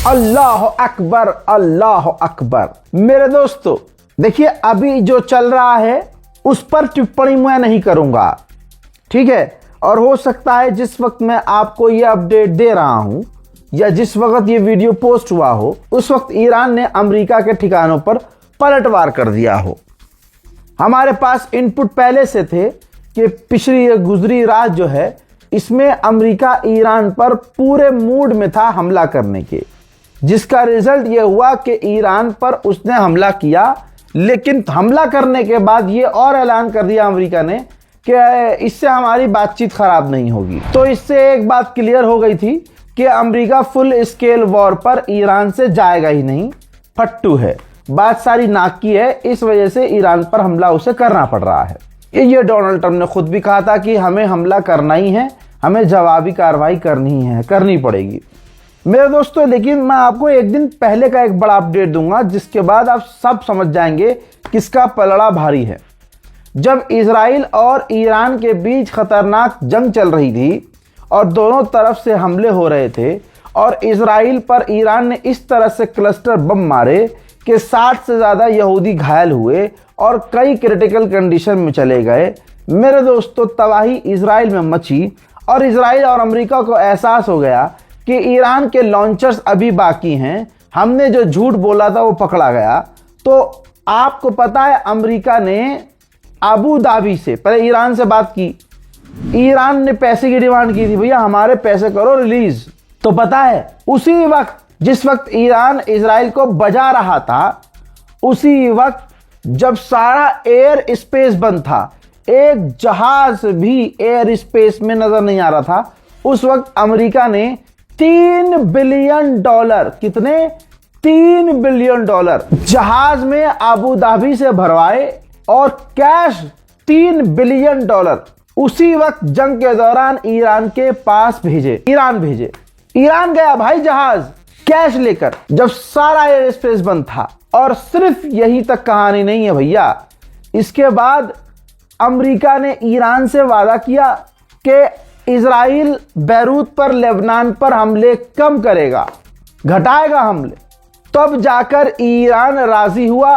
अल्लाह अकबर, अल्लाह अकबर। मेरे दोस्तों देखिए, अभी जो चल रहा है उस पर टिप्पणी मैं नहीं करूंगा, ठीक है। और हो सकता है जिस वक्त मैं आपको यह अपडेट दे रहा हूं या जिस वक्त ये वीडियो पोस्ट हुआ हो उस वक्त ईरान ने अमेरिका के ठिकानों पर पलटवार कर दिया हो। हमारे पास इनपुट पहले से थे कि पिछली गुजरी रात जो है इसमें अमेरिका ईरान पर पूरे मूड में था हमला करने के, जिसका रिजल्ट यह हुआ कि ईरान पर उसने हमला किया। लेकिन हमला करने के बाद ये और ऐलान कर दिया अमेरिका ने कि इससे हमारी बातचीत खराब नहीं होगी। तो इससे एक बात क्लियर हो गई थी कि अमेरिका फुल स्केल वॉर पर ईरान से जाएगा ही नहीं, फट्टू है, बात सारी नाक की है। इस वजह से ईरान पर हमला उसे करना पड़ रहा है। ये डोनाल्ड ट्रंप ने खुद भी कहा था कि हमें हमला करना ही है, हमें जवाबी कार्रवाई करनी पड़ेगी मेरे दोस्तों। लेकिन मैं आपको एक दिन पहले का एक बड़ा अपडेट दूंगा जिसके बाद आप सब समझ जाएंगे किसका पलड़ा भारी है। जब इजराइल और ईरान के बीच खतरनाक जंग चल रही थी और दोनों तरफ से हमले हो रहे थे और इजराइल पर ईरान ने इस तरह से क्लस्टर बम मारे कि 60 से ज़्यादा यहूदी घायल हुए और कई क्रिटिकल कंडीशन में चले गए। मेरे दोस्तों तबाही इजराइल में मची और इजराइल और अमेरिका को एहसास हो गया कि ईरान के लॉन्चर्स अभी बाकी हैं, हमने जो झूठ बोला था वो पकड़ा गया। तो आपको पता है अमेरिका ने अबू धाबी से पहले ईरान से बात की, ईरान ने पैसे की डिमांड की थी, भैया हमारे पैसे करो रिलीज। तो पता है उसी वक्त जिस वक्त ईरान इजराइल को बजा रहा था उसी वक्त जब सारा एयर स्पेस बंद था, एक जहाज भी एयर स्पेस में नजर नहीं आ रहा था, उस वक्त अमेरिका ने $3 बिलियन, कितने, $3 बिलियन जहाज में अबू धाबी से भरवाए और कैश $3 बिलियन उसी वक्त जंग के दौरान ईरान के पास भेजे। ईरान गया भाई जहाज कैश लेकर जब सारा एयर स्पेस बंद था। और सिर्फ यही तक कहानी नहीं है भैया, इसके बाद अमेरिका ने ईरान से वादा किया कि इजराइल बैरूत पर, लेबनान पर हमले कम करेगा, घटाएगा हमले। तब जाकर ईरान राजी हुआ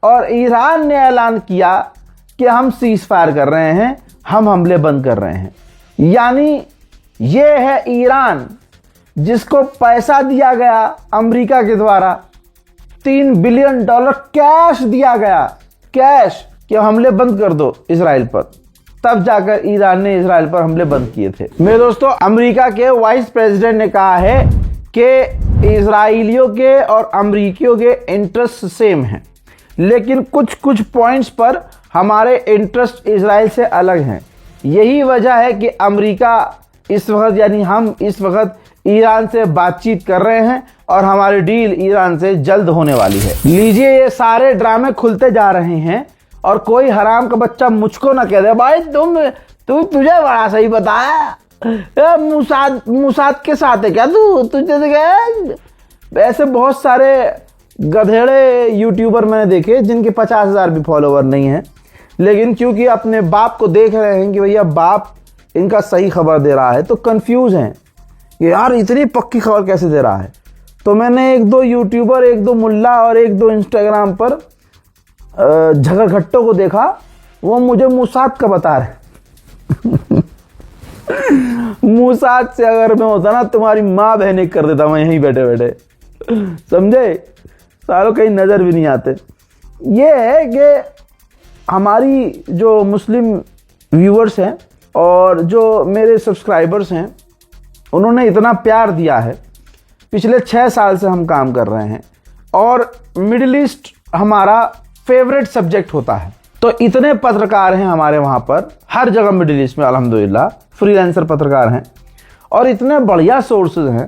और ईरान ने ऐलान किया कि हम सीज फायर कर रहे हैं, हम हमले बंद कर रहे हैं। यानी ये है ईरान जिसको पैसा दिया गया अमेरिका के द्वारा, $3 बिलियन कैश दिया गया, कैश कि हमले बंद कर दो इजराइल पर। तब जाकर ईरान ने इजराइल पर हमले बंद किए थे। मेरे दोस्तों अमेरिका के वाइस प्रेसिडेंट ने कहा है कि इजराइलियों के और अमेरिकियों के इंटरेस्ट सेम हैं, लेकिन कुछ पॉइंट्स पर हमारे इंटरेस्ट इजराइल से अलग हैं। यही वजह है कि अमेरिका इस वक्त, यानी हम इस वक्त ईरान से बातचीत कर रहे हैं और हमारी डील ईरान से जल्द होने वाली है। लीजिए ये सारे ड्रामे खुलते जा रहे हैं और कोई हराम का बच्चा मुझको ना कह दे भाई तुझे बड़ा सही बताया, मुसाद के साथ है क्या तुझे से। ऐसे बहुत सारे गधेड़े यूट्यूबर मैंने देखे जिनके 50,000 भी फॉलोवर नहीं है, लेकिन क्योंकि अपने बाप को देख रहे हैं कि भैया बाप इनका सही खबर दे रहा है तो कंफ्यूज हैं कि यार इतनी पक्की खबर कैसे दे रहा है। तो मैंने 1-2 यूट्यूबर, 1-2 मुल्ला और 1-2 इंस्टाग्राम पर झगड़घट्टों को देखा, वो मुझे मूसाद का बता रहे मूसाद से अगर मैं होता ना तुम्हारी माँ बहन कर देता मैं यहीं बैठे बैठे, समझे, सालों कहीं नजर भी नहीं आते। ये है कि हमारी जो मुस्लिम व्यूअर्स हैं और जो मेरे सब्सक्राइबर्स हैं उन्होंने इतना प्यार दिया है। पिछले 6 साल से हम काम कर रहे हैं और मिडिल ईस्ट हमारा फेवरेट सब्जेक्ट होता है। तो इतने पत्रकार हैं हमारे वहाँ पर, हर जगह मिडिल ईस्ट में अल्हम्दुलिल्लाह फ्रीलांसर पत्रकार हैं और इतने बढ़िया सोर्सेज हैं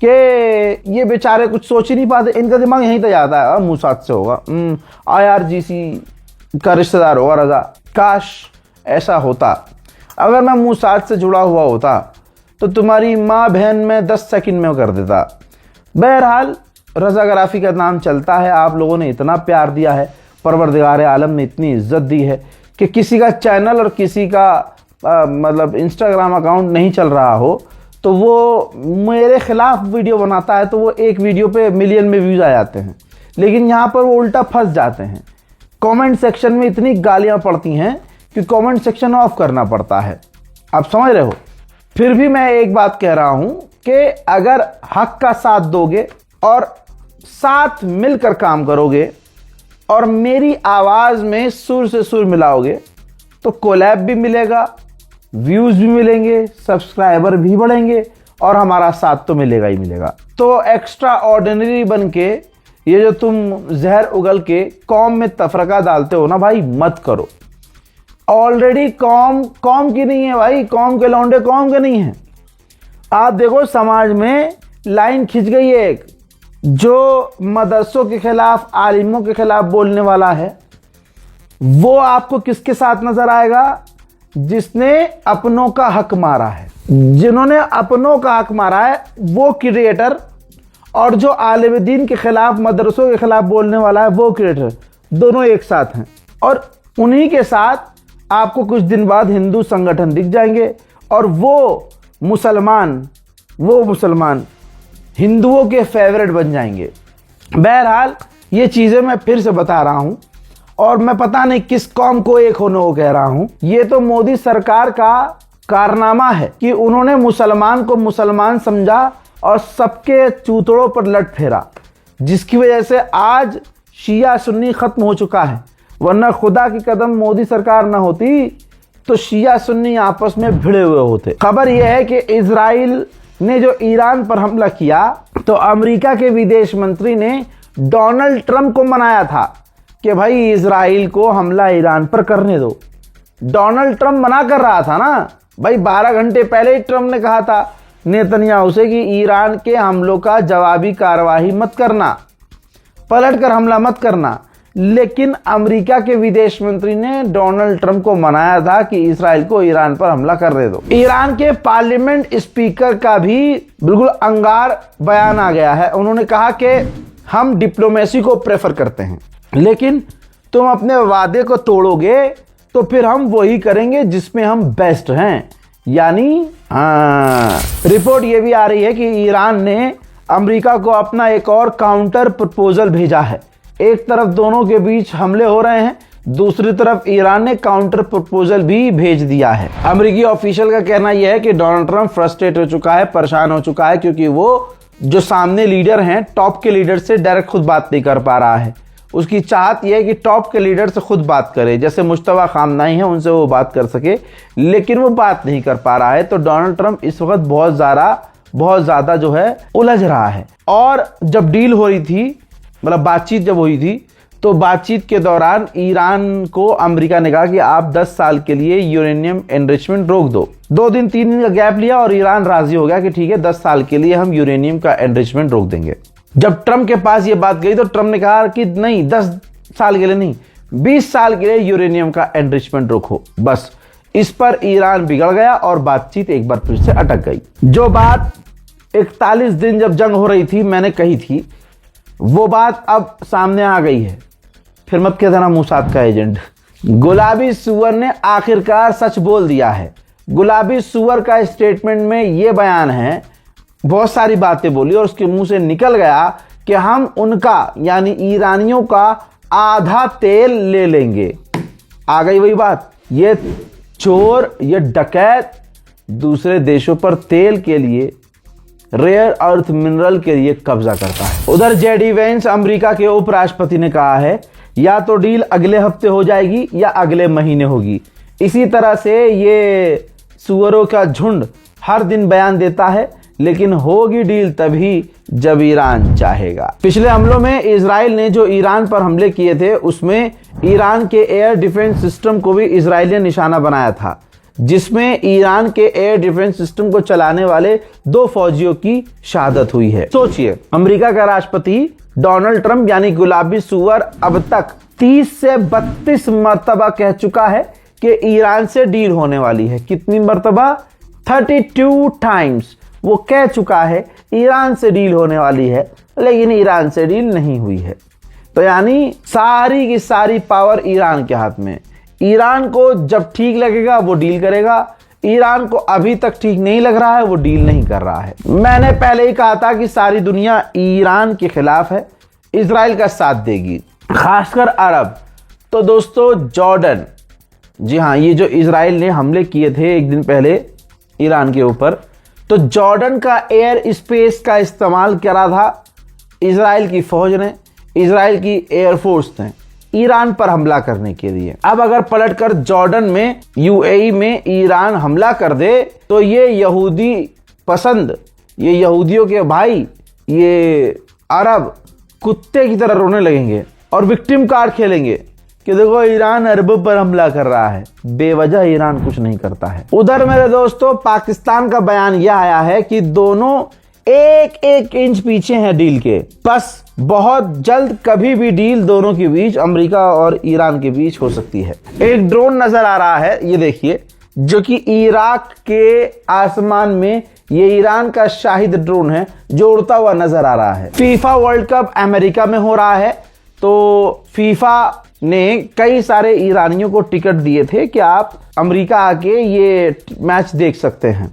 कि ये बेचारे कुछ सोच ही नहीं पाते। इनका दिमाग यहीं तक जाता है मूसाद से होगा, IRGC का रिश्तेदार होगा रजा। काश ऐसा होता, अगर मैं मूसाद से जुड़ा हुआ होता तो तुम्हारी माँ बहन में 10 सेकंड में कर देता। बहरहाल रज़ाग्राफी का नाम चलता है, आप लोगों ने इतना प्यार दिया है, परवरदिगार आलम ने इतनी इज्जत दी है कि किसी का चैनल और किसी का मतलब इंस्टाग्राम अकाउंट नहीं चल रहा हो तो वो मेरे खिलाफ वीडियो बनाता है, तो वो एक वीडियो पे मिलियन में व्यूज आ जाते हैं। लेकिन यहाँ पर वो उल्टा फंस जाते हैं। कमेंट सेक्शन में इतनी गालियां पड़ती हैं कि कमेंट सेक्शन ऑफ करना पड़ता है। आप समझ रहे हो। फिर भी मैं एक बात कह रहा हूं कि अगर हक का साथ दोगे और साथ मिलकर काम करोगे और मेरी आवाज में सुर से सुर मिलाओगे तो कोलैब भी मिलेगा, व्यूज भी मिलेंगे, सब्सक्राइबर भी बढ़ेंगे और हमारा साथ तो मिलेगा ही मिलेगा। तो एक्स्ट्रा ऑर्डिनरी बन के ये जो तुम जहर उगल के कौम में तफरका डालते हो ना भाई, मत करो। ऑलरेडी कौम की नहीं है भाई, कौम के लौंडे कौम के नहीं है। आप देखो समाज में लाइन खिंच गई है एक, जो मदरसों के खिलाफ, आलिमों के खिलाफ बोलने वाला है, वो आपको किसके साथ नजर आएगा? जिसने अपनों का हक मारा है। जिन्होंने अपनों का हक मारा है वो क्रिएटर, और जो आलिम दीन के खिलाफ, मदरसों के खिलाफ बोलने वाला है वो क्रिएटर, दोनों एक साथ हैं। और उन्हीं के साथ आपको कुछ दिन बाद हिंदू संगठन दिख जाएंगे और वो मुसलमान हिंदुओं के फेवरेट बन जाएंगे। बहरहाल ये चीजें मैं फिर से बता रहा हूं और मैं पता नहीं किस कौम को एक होने को कह रहा हूं। ये तो मोदी सरकार का कारनामा है कि उन्होंने मुसलमान को मुसलमान समझा और सबके चूतड़ों पर लट फेरा, जिसकी वजह से आज शिया सुन्नी खत्म हो चुका है। वरना खुदा की कदम मोदी सरकार ना होती तो शिया सुन्नी आपस में भिड़े हुए होते। खबर यह है कि इजराइल ने जो ईरान पर हमला किया तो अमेरिका के विदेश मंत्री ने डोनाल्ड ट्रंप को मनाया था कि भाई इजराइल को हमला ईरान पर करने दो। डोनाल्ड ट्रंप मना कर रहा था ना भाई, 12 घंटे पहले ही ट्रंप ने कहा था नेतन्याहू से कि ईरान के हमलों का जवाबी कार्रवाई मत करना, पलटकर हमला मत करना। लेकिन अमेरिका के विदेश मंत्री ने डोनाल्ड ट्रंप को मनाया था कि इजराइल को ईरान पर हमला करने दो। ईरान के पार्लियामेंट स्पीकर का भी बिल्कुल अंगार बयान आ गया है। उन्होंने कहा कि हम डिप्लोमेसी को प्रेफर करते हैं, लेकिन तुम अपने वादे को तोड़ोगे तो फिर हम वही करेंगे जिसमें हम बेस्ट हैं। यानी रिपोर्ट ये भी आ रही है कि ईरान ने अमेरिका को अपना एक और काउंटर प्रपोजल भेजा है। एक तरफ दोनों के बीच हमले हो रहे हैं, दूसरी तरफ ईरान ने काउंटर प्रपोजल भी भेज दिया है। अमेरिकी ऑफिशियल का कहना यह है कि डोनाल्ड ट्रंप फ्रस्ट्रेट हो चुका है, परेशान हो चुका है, क्योंकि वो जो सामने लीडर हैं, टॉप के लीडर से डायरेक्ट खुद बात नहीं कर पा रहा है। उसकी चाहत यह है कि टॉप के लीडर से खुद बात करे, जैसे मुश्तबा खामनाई है उनसे वो बात कर सके, लेकिन वो बात नहीं कर पा रहा है। तो डोनाल्ड ट्रंप इस वक्त बहुत ज्यादा जो है उलझ रहा है। और जब डील हो रही थी, मतलब बातचीत जब हुई थी, तो बातचीत के दौरान ईरान को अमेरिका ने कहा कि आप 10 साल के लिए यूरेनियम एनरिचमेंट रोक दो। 2 दिन 3 दिन का गैप लिया और ईरान राजी हो गया कि ठीक है 10 साल के लिए हम यूरेनियम का एनरिचमेंट रोक देंगे। जब ट्रंप के पास ये बात गई तो ट्रंप ने कहा कि नहीं, 10 साल के लिए नहीं, 20 साल के लिए यूरेनियम का एनरिचमेंट रोको। बस इस पर ईरान बिगड़ गया और बातचीत एक बार फिर से अटक गई। जो बात 41 दिन जब जंग हो रही थी मैंने कही थी, वो बात अब सामने आ गई है। फिर मत कह देना मोसाद का एजेंट। गुलाबी सुअर ने आखिरकार सच बोल दिया है। गुलाबी सुअर का स्टेटमेंट में यह बयान है, बहुत सारी बातें बोली और उसके मुंह से निकल गया कि हम उनका यानी ईरानियों का आधा तेल ले लेंगे। आ गई वही बात, ये चोर, ये डकैत दूसरे देशों पर तेल के लिए, रेयर अर्थ मिनरल के लिए कब्जा करता है। उधर जेडी वेंस अमेरिका के उपराष्ट्रपति ने कहा है या तो डील अगले हफ्ते हो जाएगी या अगले महीने होगी। इसी तरह से ये सुअरों का झुंड हर दिन बयान देता है, लेकिन होगी डील तभी जब ईरान चाहेगा। पिछले हमलों में इजराइल ने जो ईरान पर हमले किए थे उसमें ईरान के एयर डिफेंस सिस्टम को भी इजराइल ने निशाना बनाया था, जिसमें ईरान के एयर डिफेंस सिस्टम को चलाने वाले 2 फौजियों की शहादत हुई है। सोचिए, अमेरिका का राष्ट्रपति डोनाल्ड ट्रंप यानी गुलाबी सुअर अब तक 30 से 32 मर्तबा कह चुका है कि ईरान से डील होने वाली है। कितनी मर्तबा? 32 टाइम्स वो कह चुका है ईरान से डील होने वाली है, लेकिन ईरान से डील नहीं हुई है। तो यानी सारी की सारी पावर ईरान के हाथ में। ईरान को जब ठीक लगेगा वो डील करेगा, ईरान को अभी तक ठीक नहीं लग रहा है, वो डील नहीं कर रहा है। मैंने पहले ही कहा था कि सारी दुनिया ईरान के खिलाफ है, इजराइल का साथ देगी, खासकर अरब। तो दोस्तों जॉर्डन, जी हाँ, ये जो इजराइल ने हमले किए थे एक दिन पहले ईरान के ऊपर, तो जॉर्डन का एयर स्पेस का इस्तेमाल करा था इजराइल की फौज ने, इजराइल की एयरफोर्स ने ईरान पर हमला करने के लिए। अब अगर पलटकर जॉर्डन में, यूएई में ईरान हमला कर दे तो ये यहूदी पसंद, ये यहूदियों के भाई, ये अरब कुत्ते की तरह रोने लगेंगे और विक्टिम कार्ड खेलेंगे कि देखो ईरान अरब पर हमला कर रहा है। बेवजह ईरान कुछ नहीं करता है। उधर मेरे दोस्तों पाकिस्तान का बयान यह आया है कि दोनों एक एक इंच पीछे हैं डील के, बस बहुत जल्द कभी भी डील दोनों के बीच, अमेरिका और ईरान के बीच हो सकती है। एक ड्रोन नजर आ रहा है, ये देखिए, जो कि इराक के आसमान में, ये ईरान का शाहिद ड्रोन है जो उड़ता हुआ नजर आ रहा है। फीफा वर्ल्ड कप अमेरिका में हो रहा है, तो फीफा ने कई सारे ईरानियों को टिकट दिए थे कि आप अमेरिका आके ये मैच देख सकते हैं,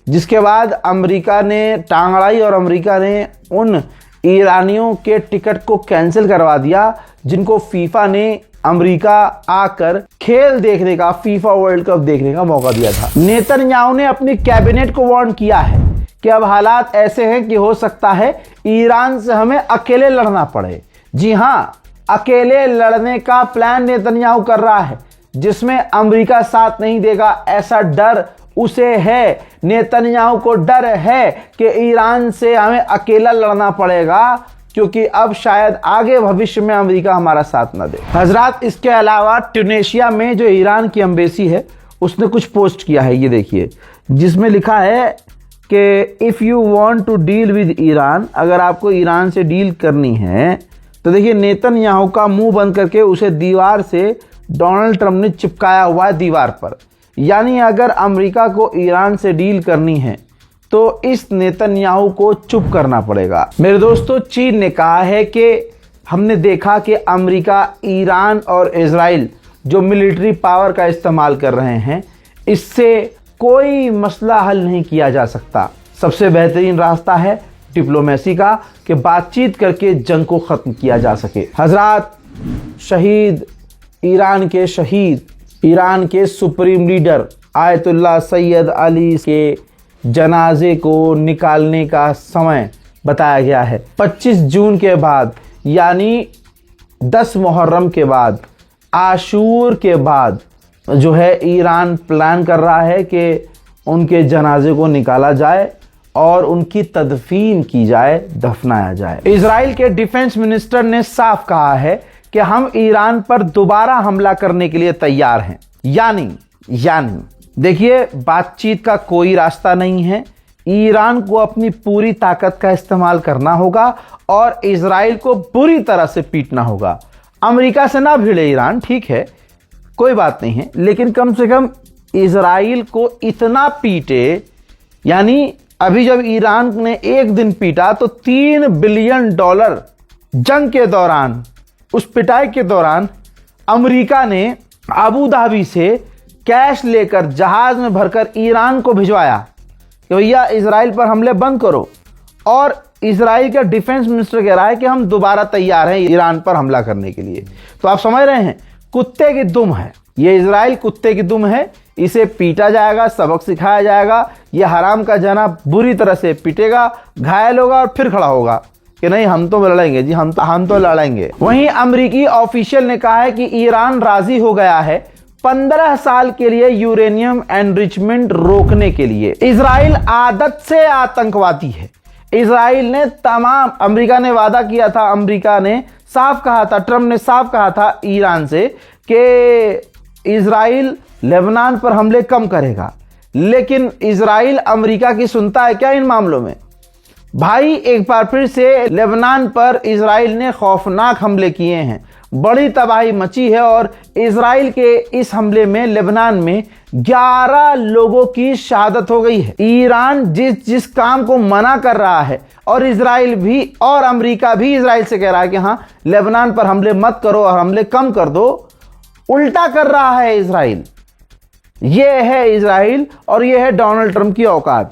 जिसके बाद अमेरिका ने टांग अड़ाई और अमेरिका ने उन ईरानियों के टिकट को कैंसिल करवा दिया जिनको फीफा ने अमेरिका आकर खेल देखने का, फीफा वर्ल्ड कप देखने का मौका दिया था। नेतन्याहू ने अपनी कैबिनेट को वार्न किया है कि अब हालात ऐसे हैं कि हो सकता है ईरान से हमें अकेले लड़ना पड़े। जी हाँ, अकेले लड़ने का प्लान नेतन्याहू कर रहा है, जिसमें अमेरिका साथ नहीं देगा, ऐसा डर उसे है। नेतन्याहू को डर है कि ईरान से हमें अकेला लड़ना पड़ेगा, क्योंकि अब शायद आगे भविष्य में अमेरिका हमारा साथ ना दे। हजरात, इसके अलावा ट्यूनेशिया में जो ईरान की एम्बेसी है उसने कुछ पोस्ट किया है, ये देखिए, जिसमें लिखा है कि if you want to deal with Iran, अगर आपको ईरान से डील करनी है तो देखिए नेतन्याहू का मुंह बंद करके उसे दीवार से डोनाल्ड ट्रंप ने चिपकाया हुआ है दीवार पर। यानी अगर अमेरिका को ईरान से डील करनी है तो इस नेतन्याहू को चुप करना पड़ेगा। मेरे दोस्तों, चीन ने कहा है कि हमने देखा कि अमेरिका, ईरान और इजराइल जो मिलिट्री पावर का इस्तेमाल कर रहे हैं, इससे कोई मसला हल नहीं किया जा सकता। सबसे बेहतरीन रास्ता है डिप्लोमेसी का, कि बातचीत करके जंग को खत्म किया जा सके। हजरात, शहीद, ईरान के supreme leader Ayatollah Syed Ali के जनाजे को निकालने का समय बताया गया है 25 जून के बाद, यानी 10 मुहर्रम के बाद, आशूर के बाद जो है ईरान प्लान कर रहा है कि उनके जनाजे को निकाला जाए और उनकी तदफीन की जाए, दफनाया जाए। इजराइल के डिफेंस मिनिस्टर ने साफ कहा है कि हम ईरान पर दोबारा हमला करने के लिए तैयार हैं। यानी देखिए, बातचीत का कोई रास्ता नहीं है। ईरान को अपनी पूरी ताकत का इस्तेमाल करना होगा और इजराइल को बुरी तरह से पीटना होगा। अमेरिका से ना भिड़े ईरान, ठीक है, कोई बात नहीं है, लेकिन कम से कम इजराइल को इतना पीटे। यानी अभी जब ईरान ने एक दिन पीटा तो $3 बिलियन जंग के दौरान, उस पिटाई के दौरान अमेरिका ने अबू धाबी से कैश लेकर जहाज में भरकर ईरान को भिजवाया कि भैया इजराइल पर हमले बंद करो। और इजराइल का डिफेंस मिनिस्टर कह रहा है कि हम दोबारा तैयार हैं ईरान पर हमला करने के लिए। तो आप समझ रहे हैं, कुत्ते की दुम है ये, इजराइल कुत्ते की दुम है। इसे पीटा जाएगा, सबक सिखाया जाएगा, ये हराम का जना बुरी तरह से पीटेगा, घायल होगा और फिर खड़ा होगा कि नहीं हम तो लड़ेंगे जी, हम तो लड़ेंगे। वहीं अमेरिकी ऑफिशियल ने कहा है कि ईरान राजी हो गया है 15 साल के लिए यूरेनियम एनरिचमेंट रोकने के लिए। इजराइल आदत से आतंकवादी है। इजराइल ने अमेरिका ने वादा किया था, अमेरिका ने साफ कहा था, ट्रंप ने साफ कहा था ईरान से कि इजराइल लेबनान पर हमले कम करेगा। लेकिन इजराइल अमेरिका की सुनता है क्या इन मामलों में? भाई, एक बार फिर से लेबनान पर इजराइल ने खौफनाक हमले किए हैं, बड़ी तबाही मची है और इजराइल के इस हमले में लेबनान में 11 लोगों की शहादत हो गई है। ईरान जिस काम को मना कर रहा है और इजराइल भी और अमेरिका भी इजराइल से कह रहा है कि हाँ लेबनान पर हमले मत करो और हमले कम कर दो, उल्टा कर रहा है इजराइल। ये है इजराइल और ये है डोनाल्ड ट्रंप की औकात।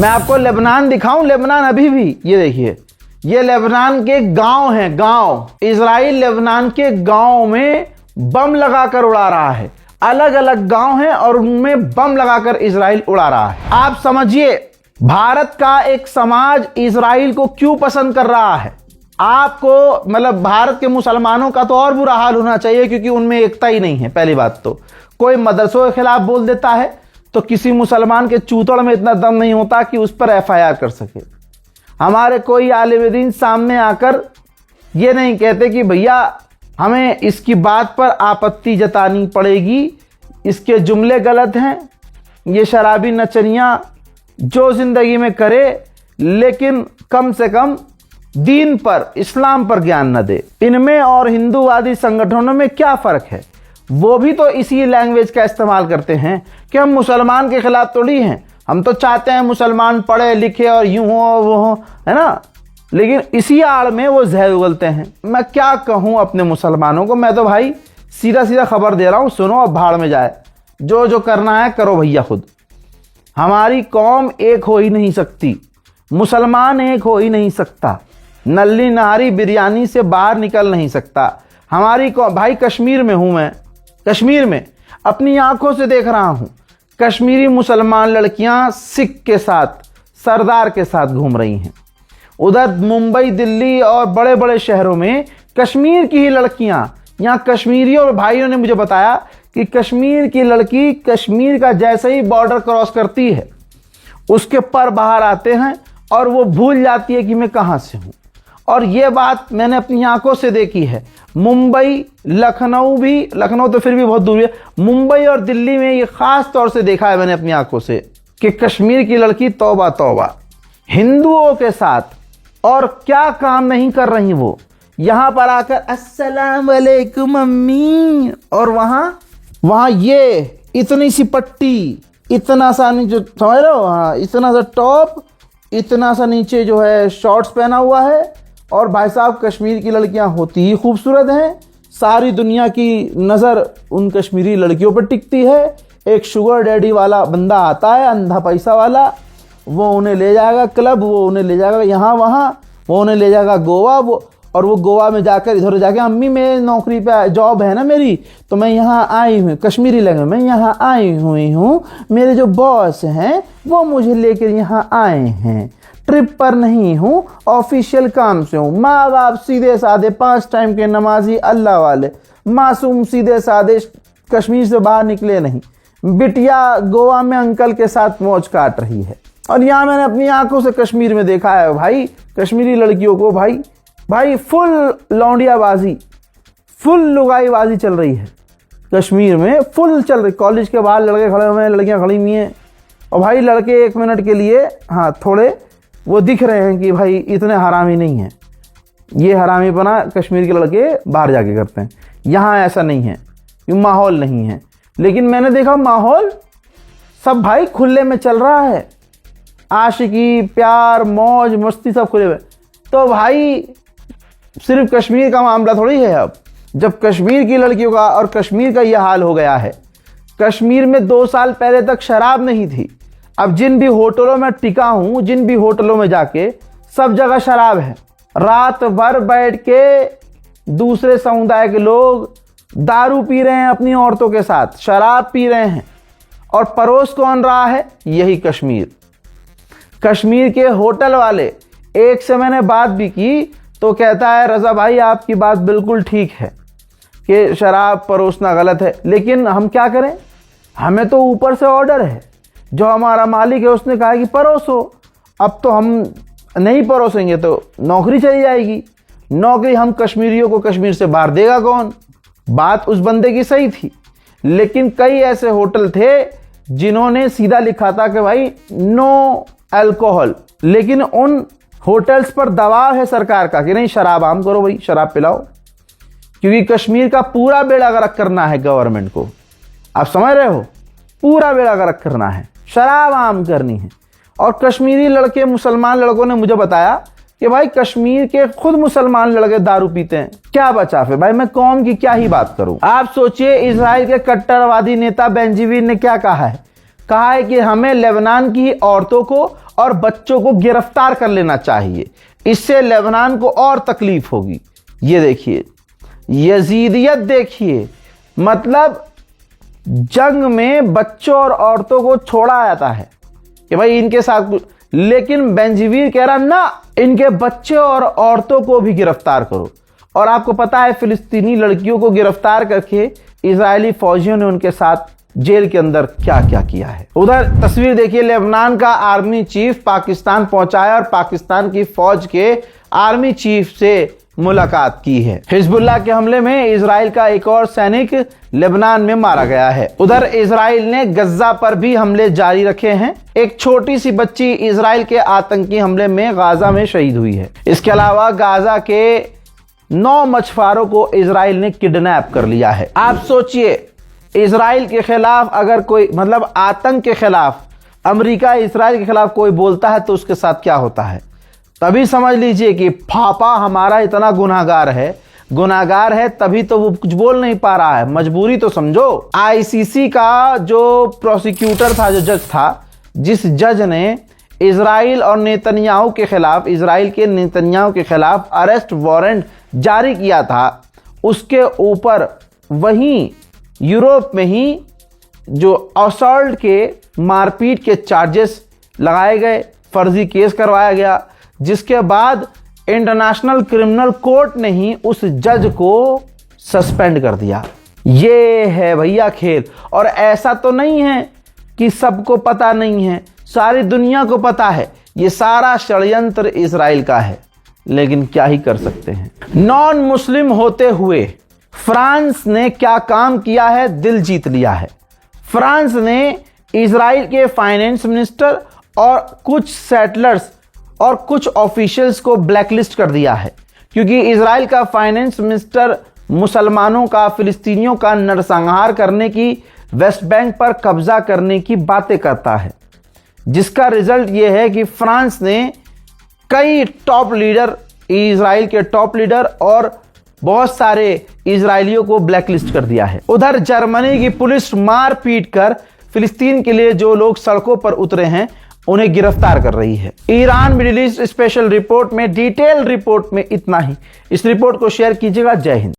मैं आपको लेबनान दिखाऊं, लेबनान अभी भी, ये देखिए, ये लेबनान के गांव हैं, गांव। इजराइल लेबनान के गांव में बम लगाकर उड़ा रहा है। अलग अलग गांव हैं और उनमें बम लगाकर इजराइल उड़ा रहा है। आप समझिए भारत का एक समाज इजराइल को क्यों पसंद कर रहा है। आपको मतलब भारत के मुसलमानों का तो और बुरा हाल होना चाहिए, क्योंकि उनमें एकता ही नहीं है। पहली बात तो कोई मदरसों के खिलाफ बोल देता है तो किसी मुसलमान के चूतड़ में इतना दम नहीं होता कि उस पर एफआईआर कर सके। हमारे कोई आलिम दीन सामने आकर ये नहीं कहते कि भैया हमें इसकी बात पर आपत्ति जतानी पड़ेगी, इसके जुमले गलत हैं, ये शराबी नचनियाँ जो जिंदगी में करे, लेकिन कम से कम दीन पर, इस्लाम पर ज्ञान न दे। इनमें और हिंदूवादी संगठनों में क्या फ़र्क है? वो भी तो इसी लैंग्वेज का इस्तेमाल करते हैं कि हम मुसलमान के खिलाफ थोड़ी हैं, हम तो चाहते हैं मुसलमान पढ़े लिखे और यूं हो वो हो, है ना। लेकिन इसी आड़ में वो जहर उगलते हैं। मैं क्या कहूँ अपने मुसलमानों को, मैं तो भाई सीधा सीधा खबर दे रहा हूँ, सुनो अब भाड़ में जाए, जो जो करना है करो भैया खुद। हमारी कौम एक हो ही नहीं सकती, मुसलमान एक हो ही नहीं सकता, नल्ली नारी बिरयानी से बाहर निकल नहीं सकता। हमारी कौम, भाई कश्मीर में हूँ मैं, कश्मीर में अपनी आंखों से देख रहा हूँ कश्मीरी मुसलमान लड़कियां सिख के साथ, सरदार के साथ घूम रही हैं। उधर मुंबई, दिल्ली और बड़े बड़े शहरों में कश्मीर की ही लड़कियां, यहाँ कश्मीरियों और भाइयों ने मुझे बताया कि कश्मीर की लड़की कश्मीर का जैसे ही बॉर्डर क्रॉस करती है उसके पर बाहर आते हैं और वो भूल जाती है कि मैं कहाँ से हूँ। और ये बात मैंने अपनी आंखों से देखी है। मुंबई, लखनऊ भी, लखनऊ तो फिर भी बहुत दूर है, मुंबई और दिल्ली में ये खास तौर से देखा है मैंने अपनी आंखों से कि कश्मीर की लड़की तौबा तौबा हिंदुओं के साथ और क्या काम नहीं कर रही वो, यहां पर आकर अस्सलाम वालेकुम अम्मी, और वहां ये इतनी सी पट्टी, इतना सा नीचे, समझ रहे हो, हाँ इतना सा टॉप, इतना सा नीचे जो है शॉर्ट्स पहना हुआ है। और भाई साहब कश्मीर की लड़कियां होती ही खूबसूरत हैं, सारी दुनिया की नज़र उन कश्मीरी लड़कियों पर टिकती है। एक शुगर डैडी वाला बंदा आता है, अंधा पैसा वाला, वो उन्हें ले जाएगा क्लब, वो उन्हें ले जाएगा यहाँ वहाँ, वो उन्हें ले जाएगा गोवा, और वो गोवा में जाकर इधर जाके अम्मी मेरी नौकरी पे जॉब है ना मेरी, तो मैं यहाँ आई हूँ, कश्मीरी लैंग्वेज में यहाँ आई हुई हूँ, मेरे जो बॉस हैं वो मुझे लेकर यहाँ आए हैं, ट्रिप पर नहीं हूँ, ऑफिशियल काम से हूँ। माँ बाप सीधे साधे 5 टाइम के नमाजी अल्लाह वाले, मासूम सीधे साधे, कश्मीर से बाहर निकले नहीं। बिटिया गोवा में अंकल के साथ मौज काट रही है। और यहाँ मैंने अपनी आंखों से कश्मीर में देखा है भाई, कश्मीरी लड़कियों को भाई फुल लौंडियाबाजी, फुल लुगाईबाजी चल रही है कश्मीर में, फुल चल रही। कॉलेज के बाहर लड़के खड़े हुए हैं, लड़कियां खड़ी हुई हैं, और भाई लड़के 1 मिनट के लिए हाँ थोड़े वो दिख रहे हैं कि भाई इतने हरामी नहीं हैं। ये हरामीपना कश्मीर के लड़के बाहर जाके करते हैं, यहाँ ऐसा नहीं है, माहौल नहीं है। लेकिन मैंने देखा माहौल सब भाई खुले में चल रहा है, आशिकी, प्यार, मौज मस्ती सब खुले में। तो भाई सिर्फ कश्मीर का मामला थोड़ी है। अब जब कश्मीर की लड़कियों का और कश्मीर का यह हाल हो गया है, कश्मीर में 2 साल पहले तक शराब नहीं थी। अब जिन भी होटलों में टिका हूं, जिन भी होटलों में जाके, सब जगह शराब है। रात भर बैठ के दूसरे समुदाय के लोग दारू पी रहे हैं अपनी औरतों के साथ, शराब पी रहे हैं। और परोस कौन रहा है? यही कश्मीर। कश्मीर के होटल वाले, एक से मैंने बात भी की तो कहता है रजा भाई आपकी बात बिल्कुल ठीक है कि शराब परोसना गलत है, लेकिन हम क्या करें, हमें तो ऊपर से ऑर्डर है, जो हमारा मालिक है उसने कहा कि परोसो। अब तो हम नहीं परोसेंगे तो नौकरी चली जाएगी। नौकरी हम कश्मीरियों को कश्मीर से बाहर देगा कौन? बात उस बंदे की सही थी, लेकिन कई ऐसे होटल थे जिन्होंने सीधा लिखा था कि भाई नो अल्कोहल, लेकिन उन होटल्स पर दबाव है सरकार का कि नहीं शराब आम करो भाई, शराब पिलाओ, क्योंकि कश्मीर का पूरा बेड़ा गर्क करना है गवर्नमेंट को। आप समझ रहे हो, पूरा बेड़ा गर्क करना है, शराब आम करनी है। और कश्मीरी लड़के, मुसलमान लड़कों ने मुझे बताया कि भाई कश्मीर के खुद मुसलमान लड़के दारू पीते हैं। क्या बचा फिर भाई, मैं कौम की क्या ही बात करूं। आप सोचिए, इजराइल के कट्टरवादी नेता बेंजीवीन ने क्या कहा है? कहा है कि हमें लेबनान की औरतों को और बच्चों को गिरफ्तार कर लेना चाहिए, इससे लेबनान को और तकलीफ होगी। ये देखिए, यजीदियत देखिए, मतलब जंग में बच्चों और औरतों को छोड़ा जाता है कि भाई इनके साथ, लेकिन बेंजीवीर कह रहा ना, इनके बच्चे और औरतों को भी गिरफ्तार करो। और आपको पता है फिलिस्तीनी लड़कियों को गिरफ्तार करके इजरायली फौजियों ने उनके साथ जेल के अंदर क्या क्या किया है। उधर तस्वीर देखिए, लेबनान का आर्मी चीफ पाकिस्तान पहुंचा है और पाकिस्तान की फौज के आर्मी चीफ से मुलाकात की है। हिजबुल्लाह के हमले में इजराइल का एक और सैनिक लेबनान में मारा गया है। उधर इजराइल ने गज्जा पर भी हमले जारी रखे हैं। एक छोटी सी बच्ची इजराइल के आतंकी हमले में गाजा में शहीद हुई है। इसके अलावा गाजा के 9 मछुआरों को इजराइल ने किडनैप कर लिया है। आप सोचिए, इजराइल के खिलाफ अगर कोई, मतलब आतंक के खिलाफ, अमेरिका इजराइल के खिलाफ कोई बोलता है तो उसके साथ क्या होता है। तभी समझ लीजिए कि पापा हमारा इतना गुनाहगार है, तभी तो वो कुछ बोल नहीं पा रहा है। मजबूरी तो समझो। आईसीसी का जो प्रोसिक्यूटर था, जो जज था, जिस जज ने इजराइल और नेतन्याहू के खिलाफ, इजराइल के नेतन्याहू के खिलाफ अरेस्ट वारंट जारी किया था, उसके ऊपर वहीं यूरोप में ही जो असॉल्ट के, मारपीट के चार्जेस लगाए गए, फर्जी केस करवाया गया, जिसके बाद इंटरनेशनल क्रिमिनल कोर्ट ने ही उस जज को सस्पेंड कर दिया। ये है भैया खेल। और ऐसा तो नहीं है कि सबको पता नहीं है, सारी दुनिया को पता है ये सारा षड्यंत्र इजराइल का है, लेकिन क्या ही कर सकते हैं। नॉन मुस्लिम होते हुए फ्रांस ने क्या काम किया है, दिल जीत लिया है। फ्रांस ने इजराइल के फाइनेंस मिनिस्टर और कुछ सेटलर्स और कुछ ऑफिशियल्स को ब्लैकलिस्ट कर दिया है, क्योंकि इजराइल का फाइनेंस मिनिस्टर मुसलमानों का, फिलिस्तीनियों का नरसंहार करने की, वेस्ट बैंक पर कब्जा करने की बातें करता है, जिसका रिजल्ट यह है कि फ्रांस ने कई टॉप लीडर, इजराइल के टॉप लीडर और बहुत सारे इजरायलियों को ब्लैकलिस्ट कर दिया है। उधर जर्मनी की पुलिस मार पीट कर फिलिस्तीन के लिए जो लोग सड़कों पर उतरे हैं उन्हें गिरफ्तार कर रही है। Iran middle east special report में, डिटेल रिपोर्ट में इतना ही। इस रिपोर्ट को शेयर कीजिएगा। जय हिंद।